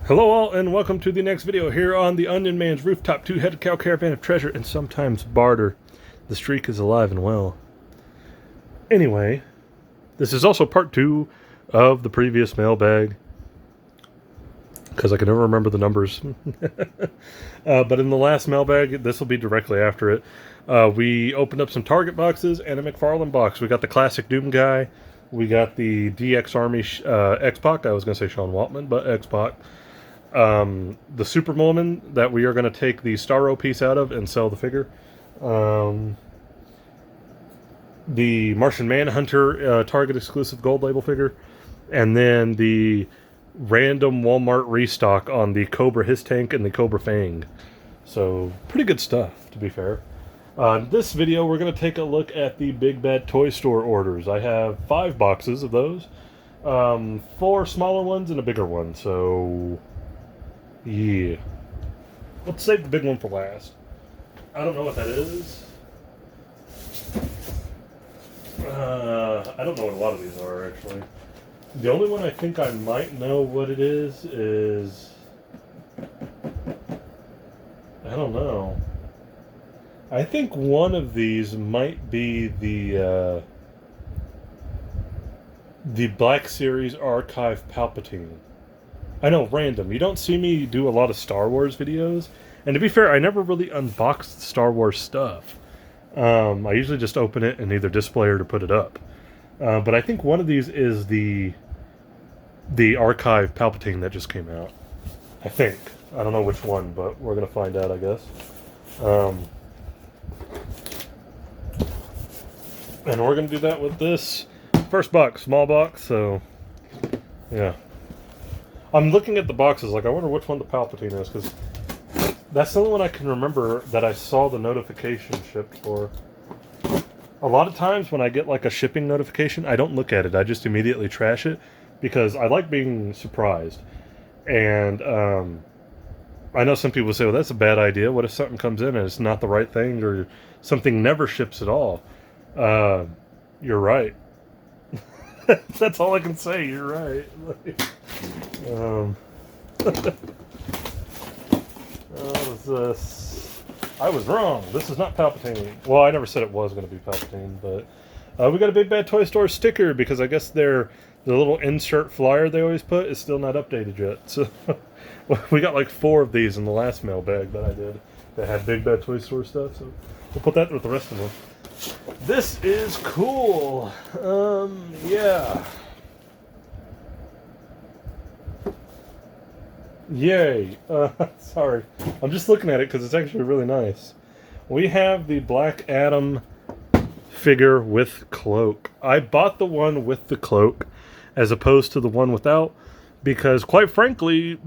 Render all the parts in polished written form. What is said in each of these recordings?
Hello all, and welcome to the next video here on the Onion Man's Rooftop Two-Headed Cow Caravan of Treasure and sometimes barter. The streak is alive and well. Anyway, this is also part 2 of the previous mailbag, because I can never remember the numbers. But in the last mailbag, this will be directly after it, we opened up some Target boxes and a McFarlane box. We got the classic Doom guy. We got the DX Army X-Pac. I was going to say Sean Waltman, but X-Pac. The Superwoman that we are going to take the Starro piece out of and sell the figure. The Martian Manhunter Target exclusive gold label figure. And then the random Walmart restock on the Cobra His Tank and the Cobra Fang. So, pretty good stuff, to be fair. This video, we're going to take a look at the Big Bad Toy Store orders. I have 5 boxes of those. 4 smaller ones and a bigger one, so yeah. Let's save the big one for last. I don't know what that is. I don't know what a lot of these are, actually. The only one I think I might know what it is... I don't know. I think one of these might be the Black Series Archive Palpatine. I know, random. You don't see me do a lot of Star Wars videos. And to be fair, I never really unboxed Star Wars stuff. I usually just open it and either display it or put it up. But I think one of these is the Archive Palpatine that just came out. I think. I don't know which one, but we're going to find out, I guess. And we're going to do that with this first box, small box, so yeah. I'm looking at the boxes, like I wonder which one the Palpatine is, because that's the only one I can remember that I saw the notification shipped for. A lot of times when I get like a shipping notification, I don't look at it, I just immediately trash it, because I like being surprised. And I know some people say, well, that's a bad idea. What if something comes in and it's not the right thing, or something never ships at all? You're right. That's all I can say. You're right. What is this? I was wrong. This is not Palpatine. Well, I never said it was going to be Palpatine, but we got a Big Bad Toy Store sticker because I guess the little insert flyer they always put is still not updated yet. So we got like 4 of these in the last mailbag that I did that had Big Bad Toy Store stuff. So we'll put that with the rest of them. This is cool. Yeah. Yay. Sorry. I'm just looking at it because it's actually really nice. We have the Black Adam figure with cloak. I bought the one with the cloak as opposed to the one without because, quite frankly,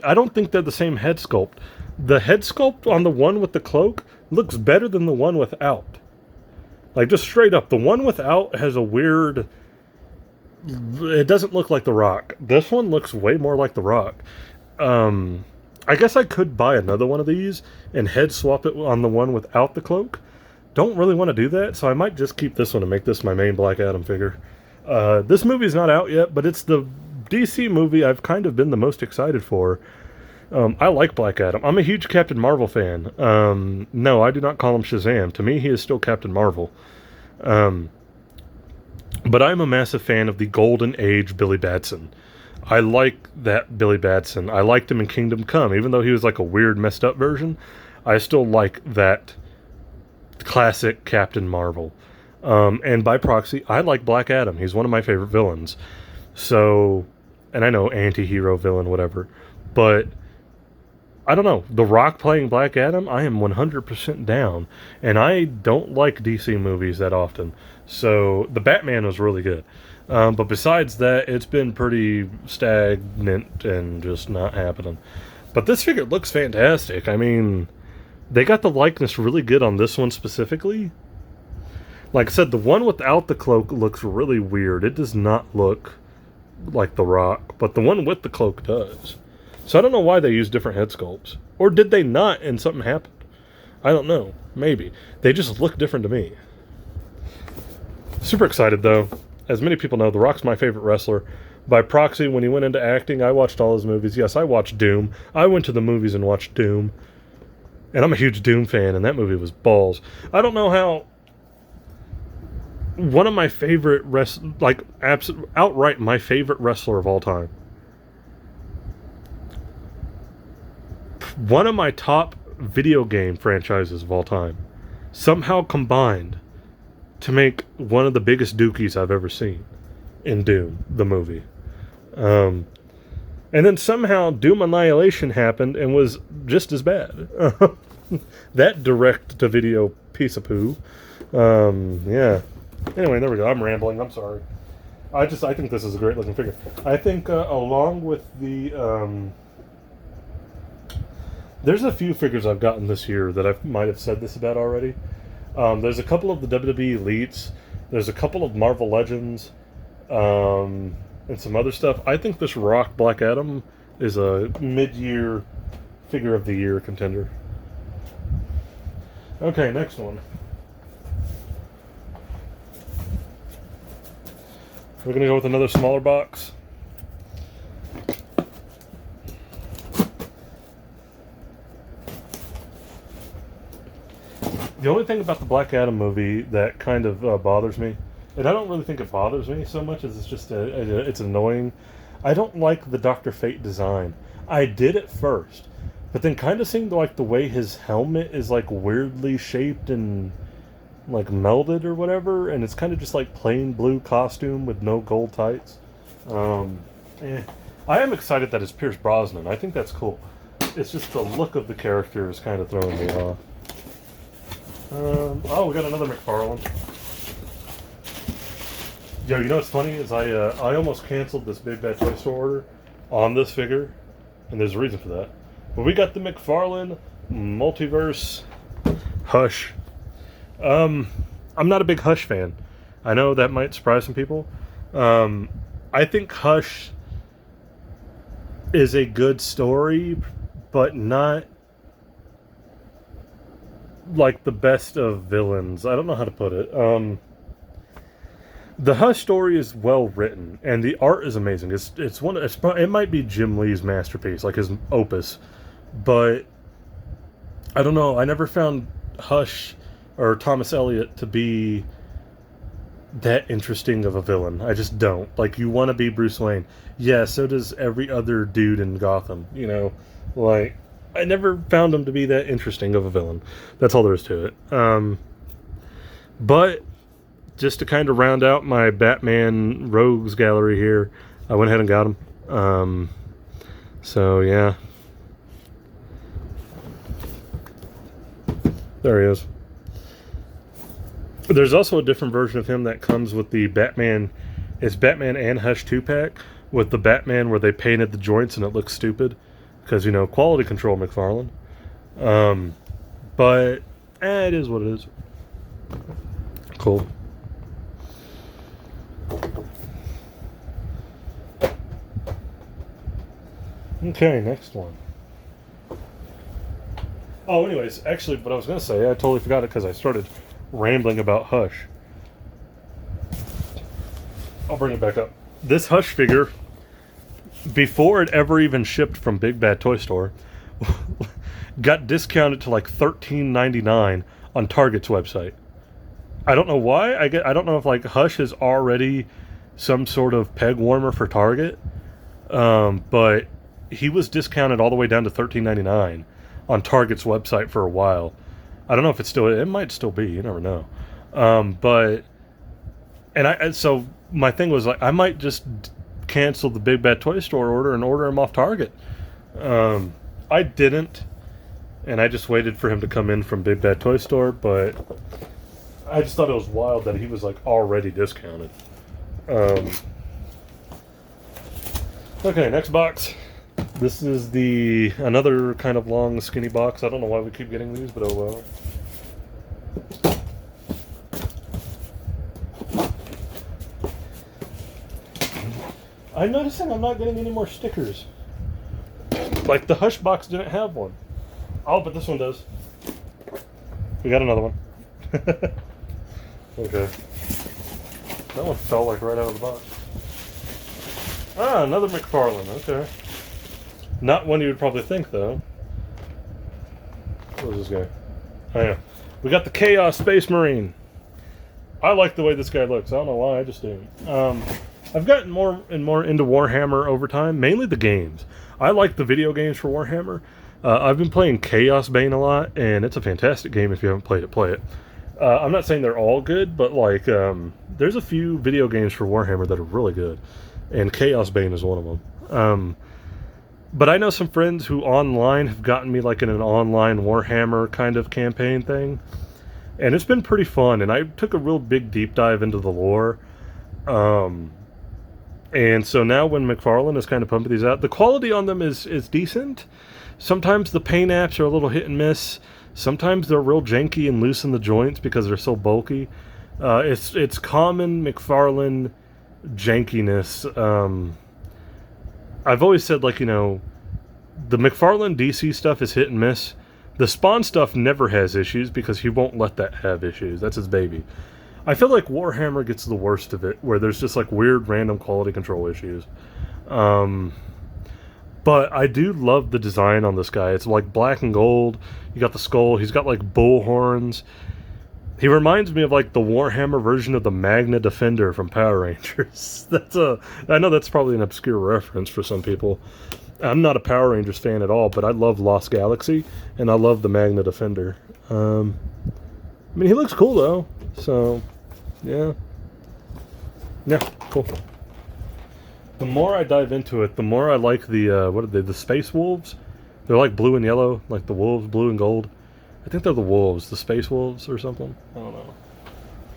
I don't think they're the same head sculpt. The head sculpt on the one with the cloak looks better than the one without. Like, just straight up, the one without has a weird... It doesn't look like The Rock. This one looks way more like The Rock. I guess I could buy another one of these and head swap it on the one without the cloak. Don't really want to do that, so I might just keep this one and make this my main Black Adam figure. This movie's not out yet, but it's the DC movie I've kind of been the most excited for. I like Black Adam. I'm a huge Captain Marvel fan. No, I do not call him Shazam. To me, he is still Captain Marvel. But I'm a massive fan of the Golden Age Billy Batson. I like that Billy Batson. I liked him in Kingdom Come. Even though he was like a weird, messed up version, I still like that classic Captain Marvel. And by proxy, I like Black Adam. He's one of my favorite villains. So, and I know anti-hero, villain, whatever. But I don't know. The Rock playing Black Adam, I am 100% down. And I don't like DC movies that often. So, the Batman was really good. But besides that, it's been pretty stagnant and just not happening. But this figure looks fantastic. I mean, they got the likeness really good on this one specifically. Like I said, the one without the cloak looks really weird. It does not look like The Rock. But the one with the cloak does. So I don't know why they use different head sculpts. Or did they not and something happened? I don't know. Maybe. They just look different to me. Super excited though. As many people know, The Rock's my favorite wrestler. By proxy, when he went into acting, I watched all his movies. Yes, I watched Doom. I went to the movies and watched Doom. And I'm a huge Doom fan, and that movie was balls. I don't know how... One of my favorite outright my favorite wrestler of all time. One of my top video game franchises of all time. Somehow combined to make one of the biggest dookies I've ever seen in Doom, the movie. And then somehow Doom Annihilation happened and was just as bad. That direct-to-video piece of poo. Yeah. Anyway, there we go. I'm rambling. I'm sorry. I think this is a great-looking figure. I think along with the... there's a few figures I've gotten this year that I might have said this about already. There's a couple of the WWE Elites. There's a couple of Marvel Legends. And some other stuff. I think this Rock Black Adam is a mid-year figure of the year contender. Okay, next one. We're going to go with another smaller box. The only thing about the Black Adam movie that kind of bothers me, and I don't really think it bothers me so much as it's just it's annoying. I don't like the Dr. Fate design. I did at first, but then kind of seemed like the way his helmet is like weirdly shaped and like melded or whatever, and it's kind of just like plain blue costume with no gold tights. I am excited that it's Pierce Brosnan. I think that's cool. It's just the look of the character is kind of throwing me off. We got another McFarlane. Yo, you know what's funny is I almost canceled this Big Bad Toy Store order on this figure, and there's a reason for that. But we got the McFarlane Multiverse Hush. I'm not a big Hush fan. I know that might surprise some people. I think Hush is a good story, but not like the best of villains. I don't know how to put it. The Hush story is well written, and the art is amazing. It might be Jim Lee's masterpiece, like his opus, but I don't know. I never found Hush or Thomas Elliot to be that interesting of a villain. I just don't. Like, you want to be Bruce Wayne. Yeah, so does every other dude in Gotham, you know? Like, I never found him to be that interesting of a villain. That's all there is to it. But just to kind of round out my Batman Rogues gallery here, I went ahead and got him. So, yeah. There he is. There's also a different version of him that comes with the Batman. It's Batman and Hush 2-pack with the Batman where they painted the joints and it looks stupid. Because, you know, quality control, McFarlane. But it is what it is. Cool. Okay, next one. Oh, anyways, actually, what I was going to say, I totally forgot it because I started rambling about Hush. I'll bring it back up. This Hush figure, before it ever even shipped from Big Bad Toy Store, got discounted to like $13.99 on Target's website. I don't know why. I don't know if like Hush is already some sort of peg warmer for Target, but he was discounted all the way down to $13.99 on Target's website for a while. I don't know if it might still be. You never know. So my thing was like, I might just cancel the Big Bad Toy Store order and order him off Target. I didn't, and I just waited for him to come in from Big Bad Toy Store, but I just thought it was wild that he was like already discounted. Okay, next box. This is another kind of long, skinny box. I don't know why we keep getting these, but oh well. I'm noticing I'm not getting any more stickers. Like the Hush box didn't have one. Oh, but this one does. We got another one. Okay. That one fell like right out of the box. Ah, another McFarlane. Okay. Not one you would probably think, though. What is this guy? Oh, yeah. We got the Chaos Space Marine. I like the way this guy looks. I don't know why, I just do. I've gotten more and more into Warhammer over time, mainly the games. I like the video games for Warhammer. I've been playing Chaos Bane a lot, and it's a fantastic game. If you haven't played it, play it. I'm not saying they're all good, but like there's a few video games for Warhammer that are really good, and Chaos Bane is one of them. But I know some friends who online have gotten me like in an online Warhammer kind of campaign thing, and it's been pretty fun. And I took a real big deep dive into the lore. And so now when McFarlane is kind of pumping these out, the quality on them is decent. Sometimes the paint apps are a little hit and miss. Sometimes they're real janky and loose in the joints because they're so bulky. It's common McFarlane jankiness. I've always said, like, you know, the McFarlane DC stuff is hit and miss. The Spawn stuff never has issues because he won't let that have issues. That's his baby. I feel like Warhammer gets the worst of it, where there's just like weird random quality control issues. But I do love the design on this guy. It's like black and gold. You got the skull. He's got like bull horns. He reminds me of like the Warhammer version of the Magna Defender from Power Rangers. I know that's probably an obscure reference for some people. I'm not a Power Rangers fan at all, but I love Lost Galaxy, and I love the Magna Defender. I mean, he looks cool though, so yeah, cool. The more I dive into it, the more I like the what are they? The Space Wolves. They're like blue and yellow, like the wolves, blue and gold. I think they're the wolves, the Space Wolves or something. I don't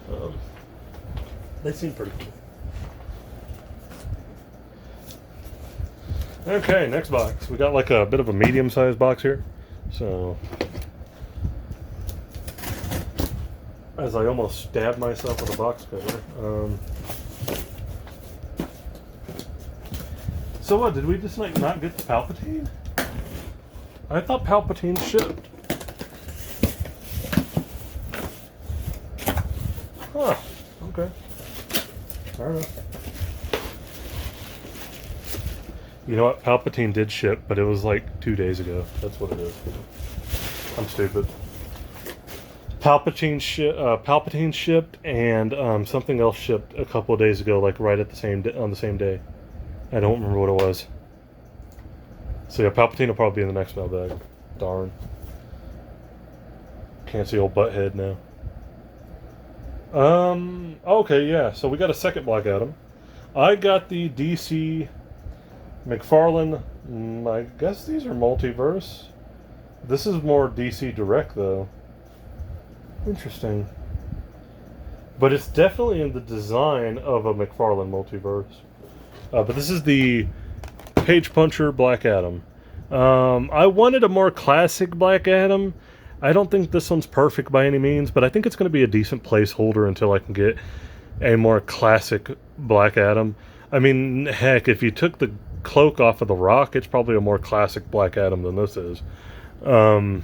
know. They seem pretty cool. Okay, next box. We got like a bit of a medium-sized box here. So, as I almost stabbed myself with a box cover. So what, did we just like not get the Palpatine? I thought Palpatine shipped. Huh, okay. I don't know. You know what? Palpatine did ship, but it was like 2 days ago. That's what it is. I'm stupid. Palpatine shipped, and something else shipped a couple of days ago, like right at the same on the same day. I don't remember what it was. So yeah, Palpatine will probably be in the next mailbag. Darn. Can't see old butthead now. Okay, yeah. So we got a second Black Adam. I got the DC McFarlane. I guess these are multiverse. This is more DC Direct, though. Interesting. But it's definitely in the design of a McFarlane multiverse. But this is the Page Puncher Black Adam. I wanted a more classic Black Adam. I don't think this one's perfect by any means, but I think it's going to be a decent placeholder until I can get a more classic Black Adam. I mean, heck, if you took the cloak off of the Rock, it's probably a more classic Black Adam than this is. But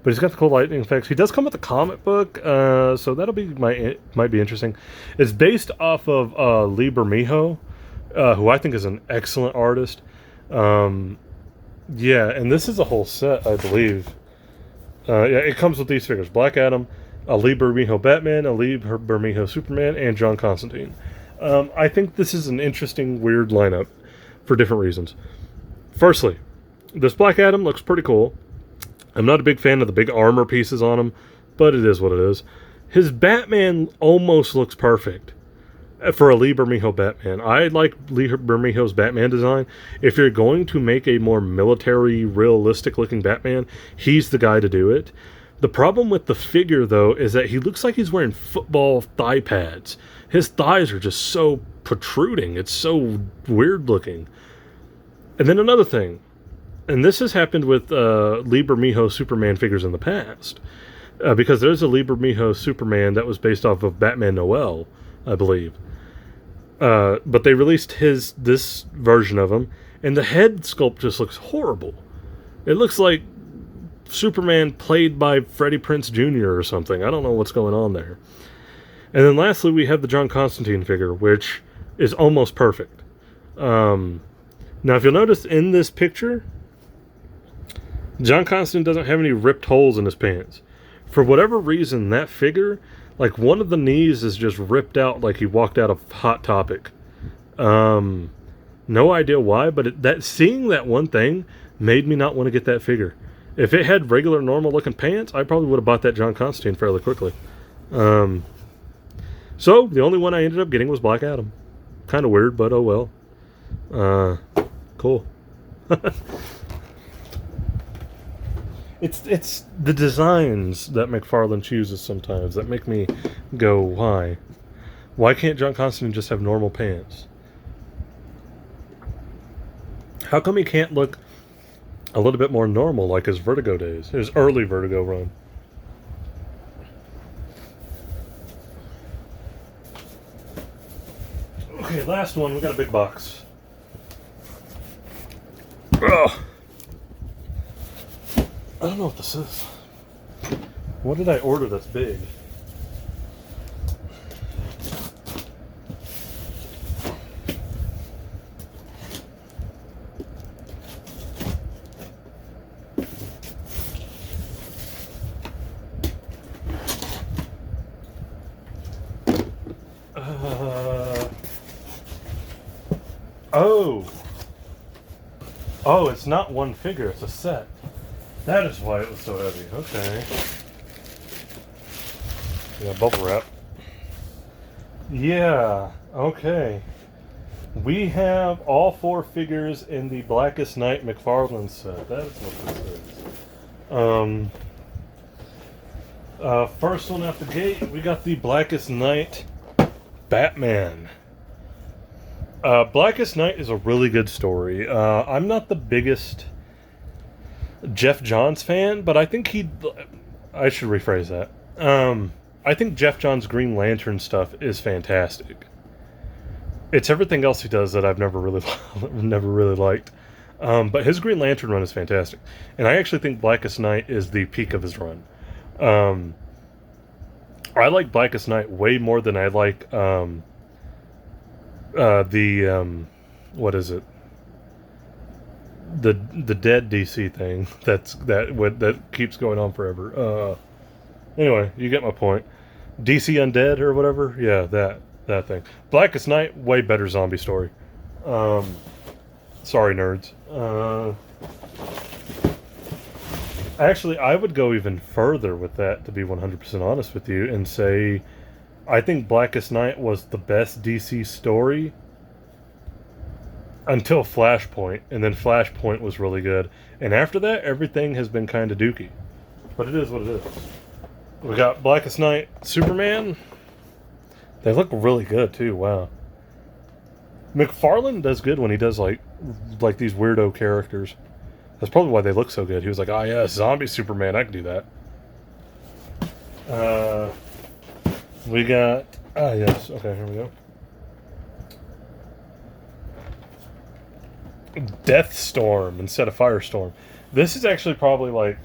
he's got the cool lightning effects. He does come with a comic book, so that'll be might be interesting. It's based off of Lee Bermejo, who I think is an excellent artist. Yeah, and this is a whole set, I believe. Yeah, it comes with these figures: Black Adam, a Lee Bermejo Batman, a Lee Bermejo Superman, and John Constantine. I think this is an interesting, weird lineup for different reasons. Firstly, this Black Adam looks pretty cool. I'm not a big fan of the big armor pieces on him, but it is what it is. His Batman almost looks perfect for a Lee Bermejo Batman. I like Lee Bermejo's Batman design. If you're going to make a more military, realistic-looking Batman, he's the guy to do it. The problem with the figure, though, is that he looks like he's wearing football thigh pads. His thighs are just so protruding. It's so weird-looking. And then another thing, and this has happened with Lee Bermejo Superman figures in the past, because there's a Lee Bermejo Superman that was based off of Batman Noel, I believe. But they released this version of him, and the head sculpt just looks horrible. It looks like Superman played by Freddie Prinze Jr. or something. I don't know what's going on there. And then lastly, we have the John Constantine figure, which is almost perfect. Now, if you'll notice in this picture, John Constantine doesn't have any ripped holes in his pants. For whatever reason, that figure, like one of the knees is just ripped out like he walked out of Hot Topic. No idea why, but seeing that one thing made me not want to get that figure. If it had regular, normal-looking pants, I probably would have bought that John Constantine fairly quickly. So, the only one I ended up getting was Black Adam. Kind of weird, but oh well. Cool. It's the designs that McFarlane chooses sometimes that make me go, why? Why can't John Constantine just have normal pants? How come he can't look a little bit more normal like his Vertigo days, his early Vertigo run? Okay, last one. We got a big box. Ugh. I don't know what this is. What did I order that's big? Oh, it's not one figure, it's a set. That is why it was so heavy. Okay. Yeah, bubble wrap. Yeah, okay. We have all 4 figures in the Blackest Night McFarlane set. That is what this is. First one out the gate, we got the Blackest Night Batman. Blackest Night is a really good story. I'm not the biggest Jeff Johns fan, but I think I should rephrase that. I think Jeff Johns' Green Lantern stuff is fantastic. It's everything else he does that I've never really liked. But his Green Lantern run is fantastic. And I actually think Blackest Night is the peak of his run. I like Blackest Night way more than I like what is it? The dead DC thing that keeps going on forever. Anyway, you get my point. DC Undead or whatever. Yeah, that thing. Blackest Night, way better zombie story. Sorry, nerds. Actually, I would go even further with that, to be 100% honest with you, and say I think Blackest Night was the best DC story until Flashpoint, and then Flashpoint was really good. And after that, everything has been kind of dookie. But it is what it is. We got Blackest Night Superman. They look really good, too. Wow. McFarlane does good when he does, like these weirdo characters. That's probably why they look so good. He was like, oh, yeah, zombie Superman. I can do that. We got... Ah, yes. Okay, here we go. Deathstorm instead of Firestorm. This is actually probably, like,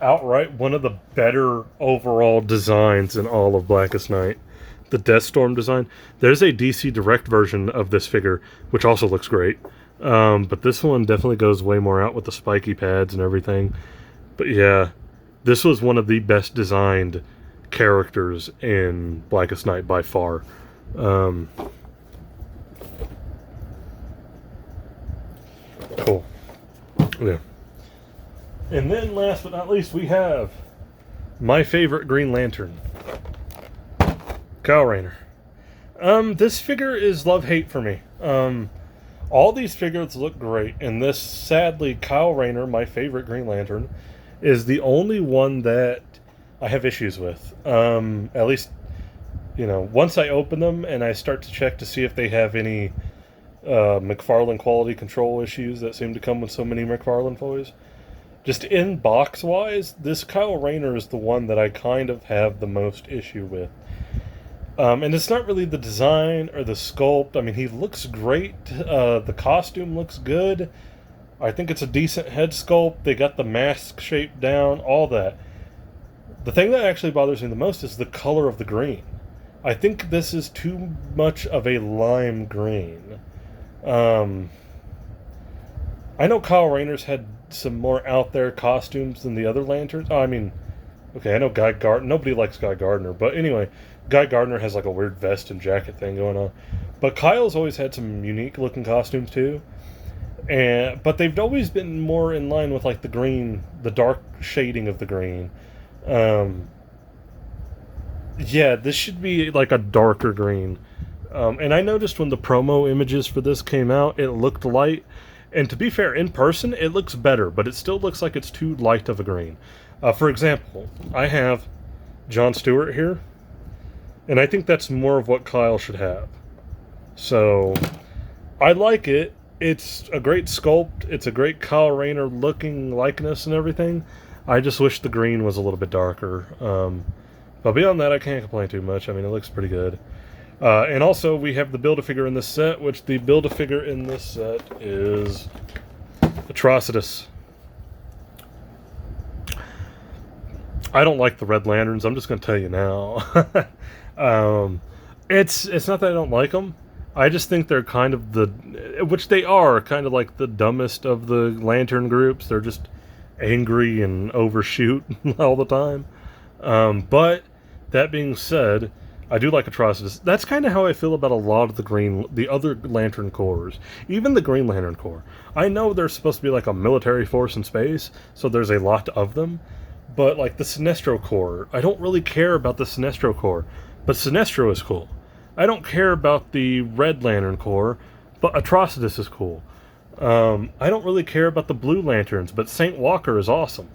outright one of the better overall designs in all of Blackest Night. The Deathstorm design. There's a DC Direct version of this figure, which also looks great. But this one definitely goes way more out with the spiky pads and everything. But yeah, this was one of the best designed characters in Blackest Night by far. Cool. Yeah. And then last but not least, we have my favorite Green Lantern, Kyle Rayner. This figure is love-hate for me. All these figures look great, and this, sadly, Kyle Rayner, my favorite Green Lantern, is the only one that I have issues with. At least, you know, once I open them and I start to check to see if they have any McFarlane quality control issues that seem to come with so many McFarlane toys. Just in box-wise, this Kyle Rayner is the one that I kind of have the most issue with. And it's not really the design or the sculpt. I mean, he looks great. The costume looks good. I think it's a decent head sculpt. They got the mask shape down, all that. The thing that actually bothers me the most is the color of the green. I think this is too much of a lime green. Um, I know Kyle Rayner's had some more out there costumes than the other Lanterns. Oh, I mean, okay, I know Guy Gardner. Nobody likes Guy Gardner, but anyway, Guy Gardner has like a weird vest and jacket thing going on. But Kyle's always had some unique looking costumes too, but they've always been more in line with like the green, the dark shading of the green. Um, yeah, this should be like a darker green. And I noticed when the promo images for this came out, it looked light. And to be fair, in person, it looks better, but it still looks like it's too light of a green. For example, I have Jon Stewart here, and I think that's more of what Kyle should have. So, I like it. It's a great sculpt. It's a great Kyle Rayner looking likeness and everything. I just wish the green was a little bit darker. But beyond that, I can't complain too much. I mean, it looks pretty good. And also, we have the Build-A-Figure in this set, which the Build-A-Figure in this set is Atrocitus. I don't like the Red Lanterns. I'm just going to tell you now. It's not that I don't like them. I just think they're kind of which they are, kind of like the dumbest of the Lantern groups. They're just angry and overshoot all the time. But that being said, I do like Atrocitus. That's kind of how I feel about a lot of the other Lantern Corps. Even the Green Lantern Corps. I know they're supposed to be like a military force in space, so there's a lot of them. But like the Sinestro Corps, I don't really care about the Sinestro Corps, but Sinestro is cool. I don't care about the Red Lantern Corps, but Atrocitus is cool. I don't really care about the Blue Lanterns, but Saint Walker is awesome.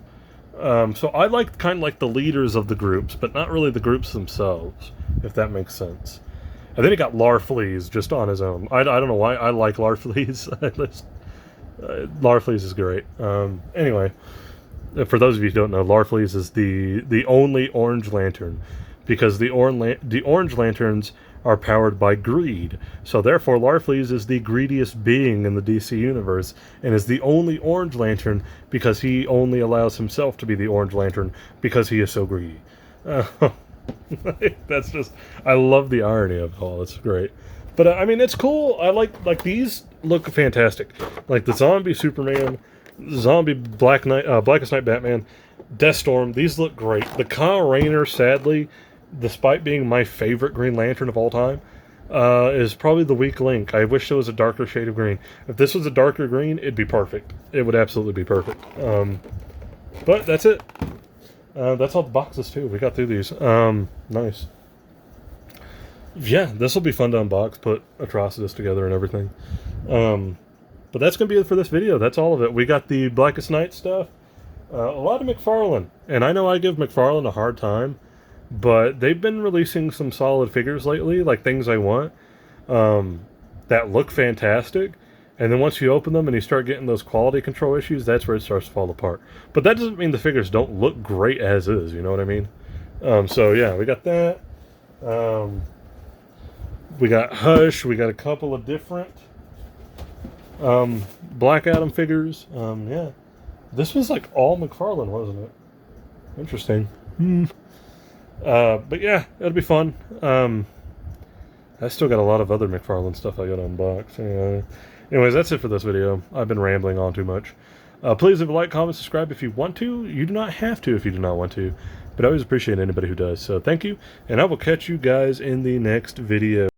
So I like kind of like the leaders of the groups, but not really the groups themselves, if that makes sense. And then he got Larfleeze just on his own. I don't know why I like Larfleeze. Larfleeze is great. Anyway, for those of you who don't know, Larfleeze is the only Orange Lantern, because the Orange Lanterns are powered by greed. So therefore, Larfleeze is the greediest being in the DC universe, and is the only Orange Lantern because he only allows himself to be the Orange Lantern because he is so greedy. That's just, I love the irony of it all. It's great. But I mean, it's cool. I like these look fantastic. Like the zombie Superman, zombie Blackest Night Batman, Deathstorm. These look great. The Kyle Rayner, sadly, despite being my favorite Green Lantern of all time, is probably the weak link. I wish there was a darker shade of green. If this was a darker green, it'd be perfect. It would absolutely be perfect. But that's it. That's all the boxes too. We got through these. Nice. Yeah, this will be fun to unbox, put Atrocitus together and everything. But that's going to be it for this video. That's all of it. We got the Blackest Night stuff. A lot of McFarlane. And I know I give McFarlane a hard time, but they've been releasing some solid figures lately, like things I want, that look fantastic. And then once you open them and you start getting those quality control issues, that's where it starts to fall apart. But that doesn't mean the figures don't look great as is, you know what I mean? So yeah, we got that. We got Hush. We got a couple of different Black Adam figures. Yeah. This was like all McFarlane, wasn't it? Interesting. But yeah, it'll be fun. I still got a lot of other McFarlane stuff I got to unbox. Anyways, that's it for this video. I've been rambling on too much. Please leave a like, comment, subscribe if you want to. You do not have to if you do not want to. But I always appreciate anybody who does. So thank you, and I will catch you guys in the next video.